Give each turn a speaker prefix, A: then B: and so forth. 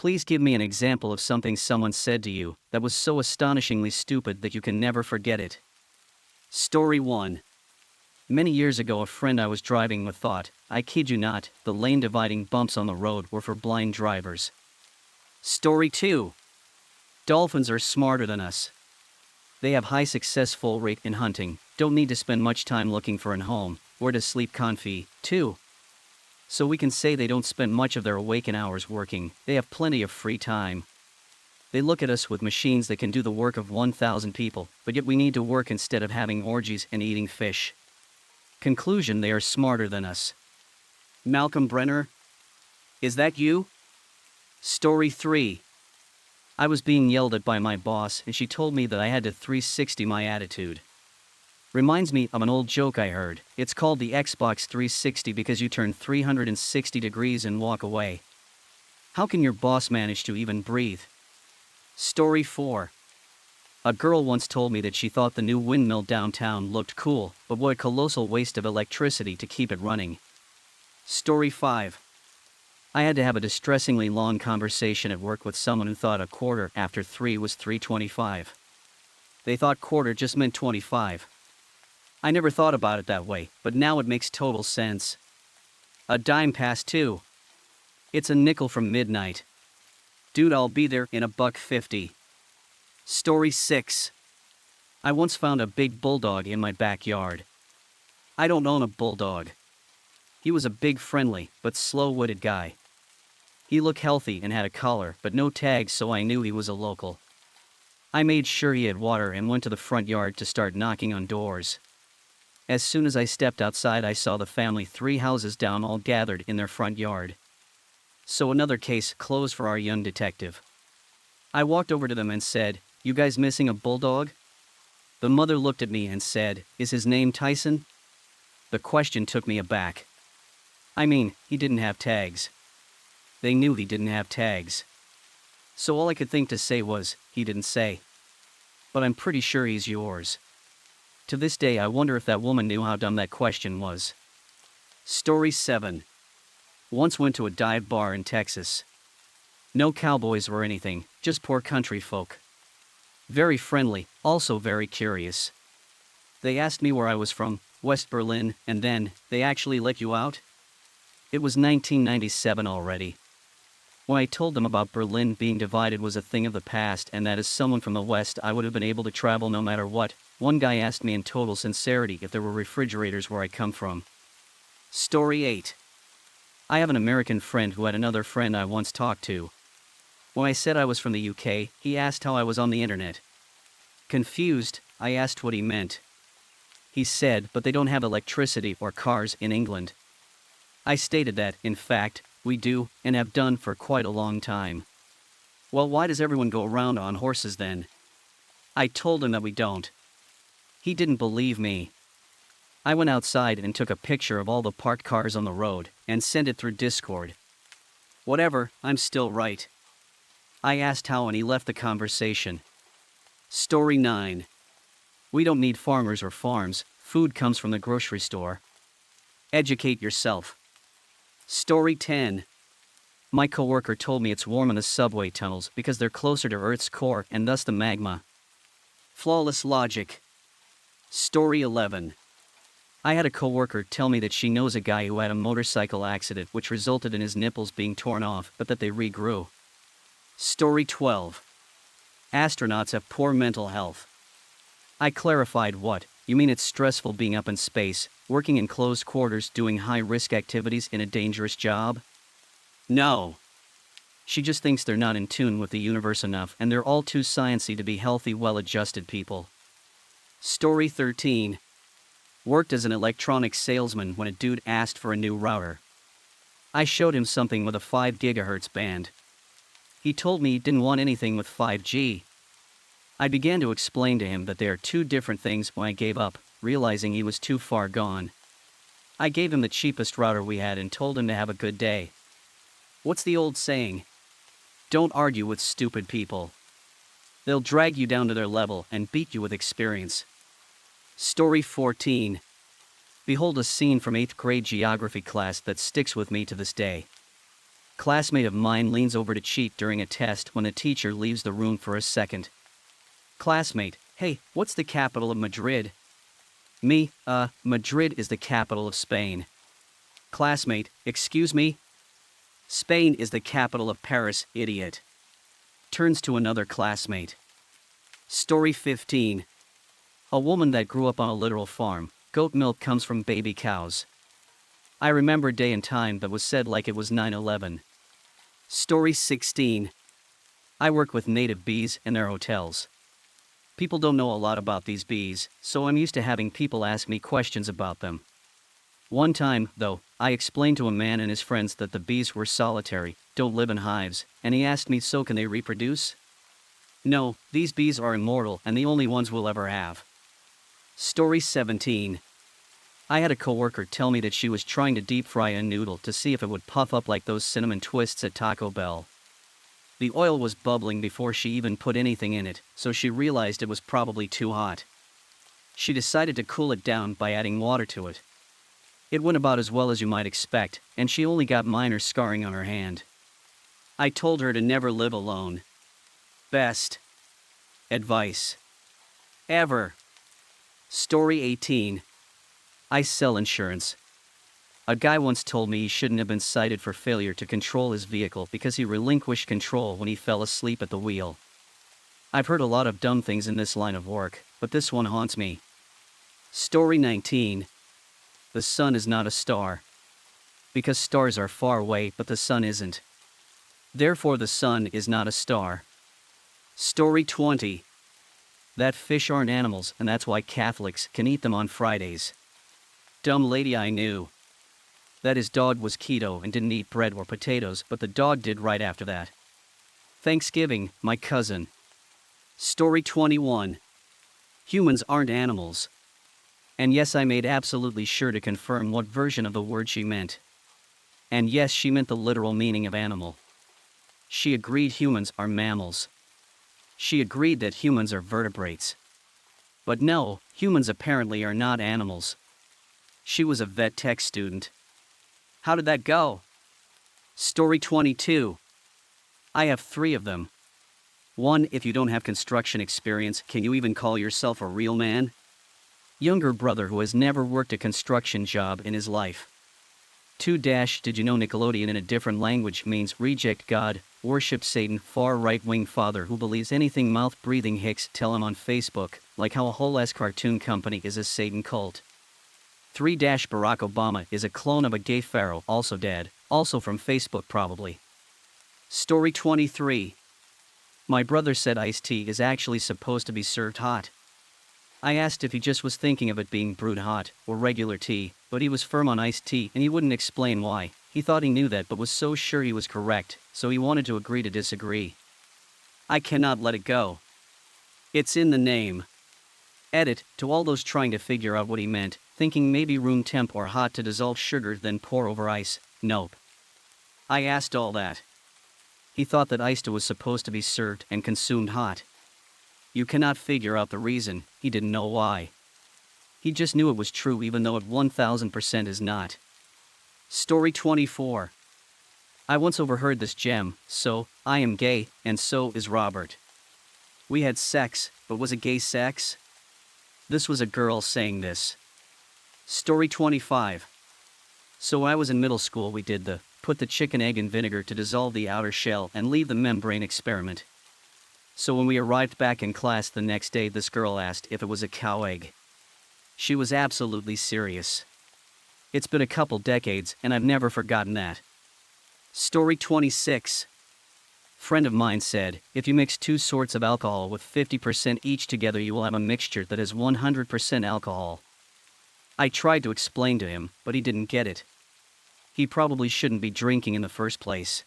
A: Please give me an example of something someone said to you that was so astonishingly stupid that you can never forget it. Story 1. Many years ago, a friend I was driving with thought, I kid you not, the lane dividing bumps on the road were for blind drivers. Story 2. Dolphins are smarter than us. They have high successful rate in hunting, don't need to spend much time looking for a home, or to sleep comfy, too. So we can say they don't spend much of their waking hours working, they have plenty of free time. They look at us with machines that can do the work of 1,000 people, but yet we need to work instead of having orgies and eating fish. Conclusion: they are smarter than us. Malcolm Brenner? Is that you? Story 3. I was being yelled at by my boss and she told me that I had to 360 my attitude. Reminds me of an old joke I heard. It's called the Xbox 360 because you turn 360 degrees and walk away. How can your boss manage to even breathe? Story 4. A girl once told me that she thought the new windmill downtown looked cool, but what a colossal waste of electricity to keep it running. Story 5. I had to have a distressingly long conversation at work with someone who thought a quarter after 3 was 3:25. They thought quarter just meant 25. I never thought about it that way, but now it makes total sense. A dime past 2. It's a nickel from midnight. Dude, I'll be there in $1.50. Story 6. I once found a big bulldog in my backyard. I don't own a bulldog. He was a big, friendly, but slow-witted guy. He looked healthy and had a collar, but no tags, so I knew he was a local. I made sure he had water and went to the front yard to start knocking on doors. As soon as I stepped outside, I saw the family 3 houses down all gathered in their front yard. So another case closed for our young detective. I walked over to them and said, "You guys missing a bulldog?" The mother looked at me and said, "Is his name Tyson?" The question took me aback. I mean, he didn't have tags. They knew he didn't have tags. So all I could think to say was, he didn't say. But I'm pretty sure he's yours. To this day, I wonder if that woman knew how dumb that question was. Story 7. Once went to a dive bar in Texas. No cowboys or anything, just poor country folk. Very friendly, also very curious. They asked me where I was from, West Berlin, and then, they actually let you out? It was 1997 already. When I told them about Berlin being divided was a thing of the past and that as someone from the West I would have been able to travel no matter what, one guy asked me in total sincerity if there were refrigerators where I come from. Story 8. I have an American friend who had another friend I once talked to. When I said I was from the UK, he asked how I was on the internet. Confused, I asked what he meant. He said, "But they don't have electricity or cars in England." I stated that, in fact, we do, and have done for quite a long time. Well, why does everyone go around on horses then? I told him that we don't. He didn't believe me. I went outside and took a picture of all the parked cars on the road, and sent it through Discord. Whatever, I'm still right. I asked how and he left the conversation. Story 9. We don't need farmers or farms, food comes from the grocery store. Educate yourself. Story 10. My coworker told me it's warm in the subway tunnels because they're closer to Earth's core and thus the magma. Flawless logic. Story 11. I had a coworker tell me that she knows a guy who had a motorcycle accident which resulted in his nipples being torn off, but that they regrew. Story 12. Astronauts have poor mental health. I clarified what. You mean it's stressful being up in space, working in closed quarters, doing high-risk activities in a dangerous job? No. She just thinks they're not in tune with the universe enough and they're all too sciencey to be healthy, well-adjusted people. Story 13. Worked as an electronics salesman when a dude asked for a new router. I showed him something with a 5 GHz band. He told me he didn't want anything with 5G. I began to explain to him that they are two different things when I gave up, realizing he was too far gone. I gave him the cheapest router we had and told him to have a good day. What's the old saying? Don't argue with stupid people. They'll drag you down to their level and beat you with experience. Story 14. Behold a scene from 8th grade geography class that sticks with me to this day. Classmate of mine leans over to cheat during a test when the teacher leaves the room for a second. Classmate, hey, what's the capital of Madrid? Me, Madrid is the capital of Spain. Classmate, excuse me? Spain is the capital of Paris, idiot. Turns to another classmate. Story 15. A woman that grew up on a literal farm. Goat milk comes from baby cows. I remember day and time that was said like it was 9/11. Story 16. I work with native bees in their hotels. People don't know a lot about these bees, so I'm used to having people ask me questions about them. One time, though, I explained to a man and his friends that the bees were solitary, don't live in hives, and he asked me, so can they reproduce? No, these bees are immortal and the only ones we'll ever have. Story 17. I had a coworker tell me that she was trying to deep fry a noodle to see if it would puff up like those cinnamon twists at Taco Bell. The oil was bubbling before she even put anything in it, so she realized it was probably too hot. She decided to cool it down by adding water to it. It went about as well as you might expect, and she only got minor scarring on her hand. I told her to never live alone. Best advice ever. Story 18. I sell insurance. A guy once told me he shouldn't have been cited for failure to control his vehicle because he relinquished control when he fell asleep at the wheel. I've heard a lot of dumb things in this line of work, but this one haunts me. Story 19. The sun is not a star. Because stars are far away, but the sun isn't. Therefore the sun is not a star. Story 20. That fish aren't animals, and that's why Catholics can eat them on Fridays. Dumb lady I knew. That his dog was keto and didn't eat bread or potatoes, but the dog did right after that. Thanksgiving, my cousin. Story 21. Humans aren't animals. And yes, I made absolutely sure to confirm what version of the word she meant. And yes, she meant the literal meaning of animal. She agreed humans are mammals. She agreed that humans are vertebrates. But no, humans apparently are not animals. She was a vet tech student. How did that go? Story 22. I have 3 of them. 1. If you don't have construction experience, can you even call yourself a real man? Younger brother who has never worked a construction job in his life. 2. Did you know Nickelodeon in a different language means reject God, worship Satan, far right-wing father who believes anything mouth-breathing hicks tell him on Facebook, like how a whole-ass cartoon company is a Satan cult. 3. Barack Obama is a clone of a gay pharaoh, also dead, also from Facebook probably. Story 23. My brother said iced tea is actually supposed to be served hot. I asked if he just was thinking of it being brewed hot, or regular tea, but he was firm on iced tea and he wouldn't explain why. He thought he knew that but was so sure he was correct, so he wanted to agree to disagree. I cannot let it go. It's in the name. Edit, to all those trying to figure out what he meant, thinking maybe room temp or hot to dissolve sugar then pour over ice. Nope. I asked all that. He thought that iced was supposed to be served and consumed hot. You cannot figure out the reason, he didn't know why. He just knew it was true even though it 1000% is not. Story 24. I once overheard this gem, so, I am gay, and so is Robert. We had sex, but was it gay sex? This was a girl saying this. Story 25. So when I was in middle school we did the, put the chicken egg in vinegar to dissolve the outer shell and leave the membrane experiment. So when we arrived back in class the next day this girl asked if it was a cow egg. She was absolutely serious. It's been a couple decades and I've never forgotten that. Story 26. Friend of mine said, if you mix 2 sorts of alcohol with 50% each together you will have a mixture that has 100% alcohol. I tried to explain to him, but he didn't get it. He probably shouldn't be drinking in the first place.